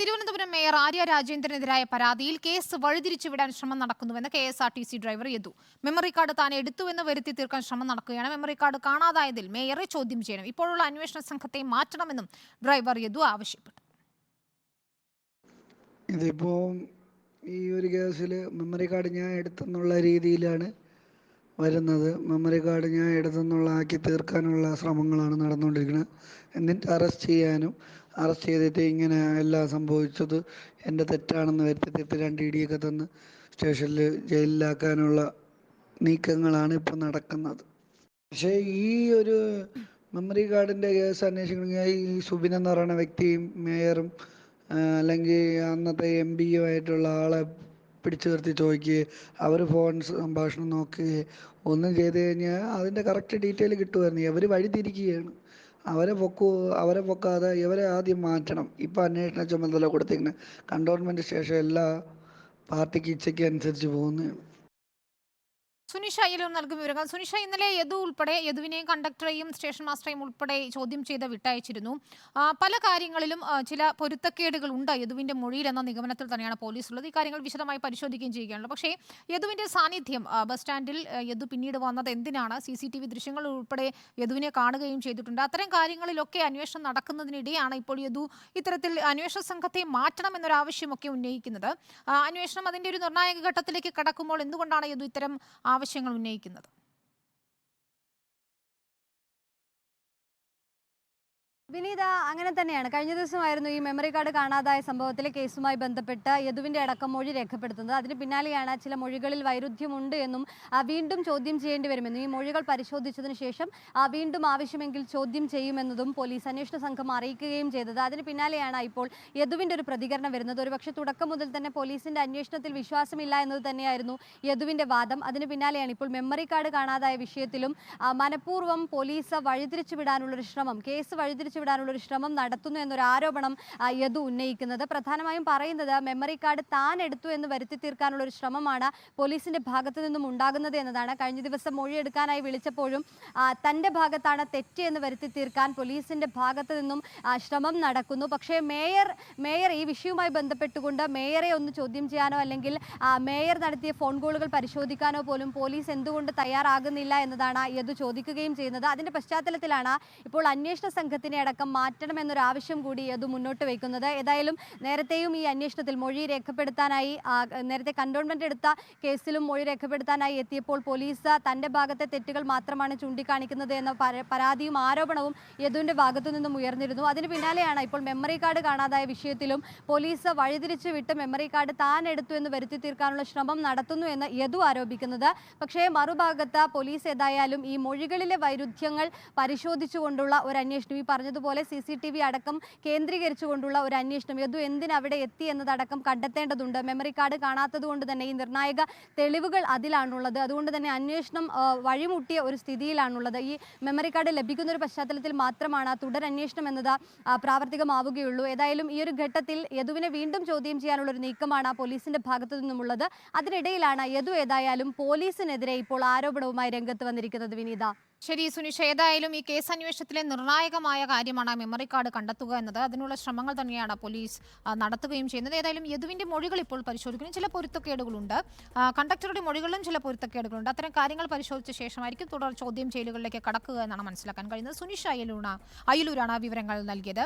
Thiruvananthapuram mayor Arya രാജേന്ദ്രനെതിരായ പരാതിയിൽ case വഴിതിരിച്ചുവിടാൻ ശ്രമം നടക്കുന്നുവെന്ന് KSRTC driver Yadu. Memory card താൻ എടുത്തുവെന്ന് വരുത്തി തീർക്കാൻ ശ്രമം നടക്കുകയാണ്. മെമ്മറി കാർഡ് കാണാതായതിൽ മേയറെ ചോദ്യം ചെയ്യണം. ഇപ്പോഴുള്ള അന്വേഷണ സംഘത്തെ മാറ്റണമെന്നും ഡ്രൈവർ യദു ആവശ്യപ്പെട്ടു. ഇതിപ്പോ ഈ ഒരു കേസിൽ മെമ്മറി കാർഡ് ഞാൻ എടുത്തെന്നുള്ള രീതിയിലാണ് വരുന്നത്. മെമ്മറി കാർഡ് ഞാൻ എടുത്തെന്നുള്ള ആക്കി തീർക്കാനുള്ള ശ്രമങ്ങളാണ് നടന്നുകൊണ്ടിരിക്കുന്നത്. എന്നിട്ട് അറസ്റ്റ് ചെയ്തിട്ട് ഇങ്ങനെ എല്ലാം സംഭവിച്ചത് എൻ്റെ തെറ്റാണെന്ന് വരുത്തി തീർത്ത് 2 ഇടിയൊക്കെ തന്ന് സ്റ്റേഷനിൽ ജയിലിലാക്കാനുള്ള നീക്കങ്ങളാണ് ഇപ്പോൾ നടക്കുന്നത്. പക്ഷേ ഈ ഒരു മെമ്മറി കാർഡിൻ്റെ കേസ് അന്വേഷിക്കണമെങ്കിൽ ഈ സുബിൻ എന്ന് പറയുന്ന വ്യക്തിയും മേയറും അല്ലെങ്കിൽ അന്നത്തെ MP ആയിട്ടുള്ള ആളെ പിടിച്ചു നിർത്തി ചോദിക്കുകയും അവർ ഫോൺ സംഭാഷണം നോക്കുകയും ഒന്നും ചെയ്ത് കഴിഞ്ഞാൽ അതിൻ്റെ കറക്റ്റ് ഡീറ്റെയിൽ കിട്ടുമായിരുന്നു. ഇവർ വഴിതിരിക്കുകയാണ്. അവരെ പൊക്കാതെ ഇവരെ ആദ്യം മാറ്റണം. ഇപ്പോൾ അന്വേഷണ ചുമതല കൊടുത്തിരിക്കുന്നത് കണ്ടോൺമെൻറ് സ്റ്റേഷൻ എല്ലാ പാർട്ടിക്ക് ഇച്ഛയ്ക്ക് അനുസരിച്ച് പോകുന്നതാണ്. സുനിഷ അയ്യലൂർ നൽകും വിവരങ്ങൾ. സുനിഷ, ഇന്നലെ യദുവിനെയും കണ്ടക്ടറെയും സ്റ്റേഷൻ മാസ്റ്ററെയും ഉൾപ്പെടെ ചോദ്യം ചെയ്ത് വിട്ടയച്ചിരുന്നു. പല കാര്യങ്ങളിലും ചില പൊരുത്തക്കേടുകൾ ഉണ്ട് യദുവിന്റെ മൊഴിയിൽ എന്ന നിഗമനത്തിൽ തന്നെയാണ് പോലീസ് ഉള്ളത്. ഈ കാര്യങ്ങൾ വിശദമായി പരിശോധിക്കുകയും ചെയ്യുകയാണല്ലോ. പക്ഷേ യദുവിന്റെ സാന്നിധ്യം ബസ് സ്റ്റാൻഡിൽ യദു പിന്നീട് വന്നത് എന്തിനാണ്? CCTV ദൃശ്യങ്ങൾ ഉൾപ്പെടെ യദുവിനെ കാണുകയും ചെയ്തിട്ടുണ്ട്. അത്തരം കാര്യങ്ങളിലൊക്കെ അന്വേഷണം നടക്കുന്നതിനിടെയാണ് ഇപ്പോൾ യദു ഇത്തരത്തിൽ അന്വേഷണ സംഘത്തെ മാറ്റണമെന്നൊരാവശ്യമൊക്കെ ഉന്നയിക്കുന്നത്. അന്വേഷണം അതിന്റെ ഒരു നിർണായക ഘട്ടത്തിലേക്ക് കടക്കുമ്പോൾ എന്തുകൊണ്ടാണ് യദു ഇത്തരം ആവശ്യങ്ങൾ ഉന്നയിക്കുന്നത്? വിനീത, അങ്ങനെ തന്നെയാണ്. കഴിഞ്ഞ ദിവസമായിരുന്നു ഈ മെമ്മറി കാർഡ് കാണാതായ സംഭവത്തിലെ കേസുമായി ബന്ധപ്പെട്ട് യദുവിന്റെ അടക്കം മൊഴി രേഖപ്പെടുത്തുന്നത്. അതിന് പിന്നാലെയാണ് ചില മൊഴികളിൽ വൈരുദ്ധ്യമുണ്ട് എന്നും വീണ്ടും ചോദ്യം ചെയ്യേണ്ടി വരുമെന്നും ഈ മൊഴികൾ പരിശോധിച്ചതിന് ശേഷം വീണ്ടും ആവശ്യമെങ്കിൽ ചോദ്യം ചെയ്യുമെന്നതും പോലീസ് അന്വേഷണ സംഘം അറിയിക്കുകയും ചെയ്തത്. അതിന് പിന്നാലെയാണ് ഇപ്പോൾ യദുവിന്റെ ഒരു പ്രതികരണം വരുന്നത്. ഒരുപക്ഷെ തുടക്കം മുതൽ തന്നെ പോലീസിന്റെ അന്വേഷണത്തിൽ വിശ്വാസമില്ല എന്നത് തന്നെയായിരുന്നു യദുവിന്റെ വാദം. അതിന് പിന്നാലെയാണ് ഇപ്പോൾ മെമ്മറി കാർഡ് കാണാതായ വിഷയത്തിലും മനഃപൂർവ്വം പോലീസ് വഴിതിരിച്ചു വിടാനുള്ളൊരു ശ്രമം, കേസ് വഴിതിരിച്ചു വിടാനുള്ളൊരു ശ്രമം നടത്തുന്നു എന്നൊരു ആരോപണം യദു ഉന്നയിക്കുന്നത്. പ്രധാനമായും പറയുന്നത് മെമ്മറി കാർഡ് താൻ എടുത്തു എന്ന് വരുത്തി തീർക്കാനുള്ള ഒരു ശ്രമമാണ് പോലീസിന്റെ ഭാഗത്തു നിന്നും ഉണ്ടാകുന്നത് എന്നതാണ്. കഴിഞ്ഞ ദിവസം മൊഴിയെടുക്കാനായി വിളിച്ചപ്പോഴും തന്റെ ഭാഗത്താണ് തെറ്റ് എന്ന് വരുത്തി തീർക്കാൻ പോലീസിന്റെ ഭാഗത്തു നിന്നും ശ്രമം നടക്കുന്നു. പക്ഷേ മേയർ ഈ വിഷയവുമായി ബന്ധപ്പെട്ടുകൊണ്ട് മേയറെ ഒന്ന് ചോദ്യം ചെയ്യാനോ അല്ലെങ്കിൽ മേയർ നടത്തിയ ഫോൺ കോളുകൾ പരിശോധിക്കാനോ പോലും പോലീസ് എന്തുകൊണ്ട് തയ്യാറാകുന്നില്ല എന്നതാണ് യദു ചോദിക്കുകയും ചെയ്യുന്നത്. അതിന്റെ പശ്ചാത്തലത്തിലാണ് ഇപ്പോൾ അന്വേഷണ സംഘത്തിനെ അടക്കം മാറ്റണമെന്നൊരു ആവശ്യം കൂടി യദു മുന്നോട്ട് വയ്ക്കുന്നത്. ഏതായാലും നേരത്തെയും ഈ അന്വേഷണത്തിൽ മൊഴി രേഖപ്പെടുത്താനായി നേരത്തെ കണ്ടോൺമെന്റ് എടുത്ത കേസിലും മൊഴി രേഖപ്പെടുത്താനായി എത്തിയപ്പോൾ പോലീസ് തന്റെ ഭാഗത്തെ തെറ്റുകൾ മാത്രമാണ് ചൂണ്ടിക്കാണിക്കുന്നത് എന്ന പരാതിയും ആരോപണവും യദുവിന്റെ ഭാഗത്തു നിന്നും ഉയർന്നിരുന്നു. അതിന് പിന്നാലെയാണ് ഇപ്പോൾ മെമ്മറി കാർഡ് കാണാതായ വിഷയത്തിലും പോലീസ് വഴിതിരിച്ചു വിട്ട് മെമ്മറി കാർഡ് താൻ എടുത്തു എന്ന് വരുത്തി തീർക്കാനുള്ള ശ്രമം നടത്തുന്നു എന്ന് യദു ആരോപിക്കുന്നത്. പക്ഷേ മറുഭാഗത്ത് പോലീസ് ഏതായാലും ഈ മൊഴികളിലെ വൈരുദ്ധ്യങ്ങൾ പരിശോധിച്ചുകൊണ്ടുള്ള ഒരു അന്വേഷണം, ഈ പറഞ്ഞതുപോലെ CCTV അടക്കം കേന്ദ്രീകരിച്ചുകൊണ്ടുള്ള ഒരു അന്വേഷണം, യദു എന്തിനവിടെ എത്തി എന്നതടക്കം കണ്ടെത്തേണ്ടതുണ്ട്. മെമ്മറി കാർഡ് കാണാത്തത് കൊണ്ട് തന്നെ ഈ നിർണായക തെളിവുകൾ അതിലാണുള്ളത്. അതുകൊണ്ട് തന്നെ അന്വേഷണം വഴിമുട്ടിയ ഒരു സ്ഥിതിയിലാണുള്ളത്. ഈ മെമ്മറി കാർഡ് ലഭിക്കുന്ന ഒരു പശ്ചാത്തലത്തിൽ മാത്രമാണ് തുടരന്വേഷണം എന്നത് പ്രാവർത്തികമാവുകയുള്ളൂ. ഏതായാലും ഈ ഒരു ഘട്ടത്തിൽ യദുവിനെ വീണ്ടും ചോദ്യം ചെയ്യാനുള്ള ഒരു നീക്കമാണ് പോലീസിന്റെ ഭാഗത്തു നിന്നുമുള്ളത്. അതിനിടയിലാണ് യദു ഏതായാലും പോലീസിനെതിരെ ഇപ്പോൾ ആരോപണവുമായി രംഗത്ത് വന്നിരിക്കുന്നത്. വിനീത, ശരി സുനിഷ, ഏതായാലും ഈ കേസ് അന്വേഷണത്തിലെ നിർണായകമായ കാര്യമാണ് മെമ്മറി കാർഡ് കണ്ടെത്തുക എന്നത്. അതിനുള്ള ശ്രമങ്ങൾ തന്നെയാണ് പോലീസ് നടത്തുകയും ചെയ്യുന്നത്. ഏതായാലും യദുവിന്റെ മൊഴികൾ ഇപ്പോൾ പരിശോധിക്കുന്നു. ചില പൊരുത്തക്കേടുകളുണ്ട്, കണ്ടക്ടറുടെ മൊഴികളിലും ചില പൊരുത്തക്കേടുകളുണ്ട്. അത്തരം കാര്യങ്ങൾ പരിശോധിച്ച ശേഷമായിരിക്കും തുടർ ചോദ്യം ചെയ്യലുകളിലേക്ക് കടക്കുക എന്നാണ് മനസ്സിലാക്കാൻ കഴിയുന്നത്. സുനിഷ അയ്യലൂരാണ് വിവരങ്ങൾ നൽകിയത്.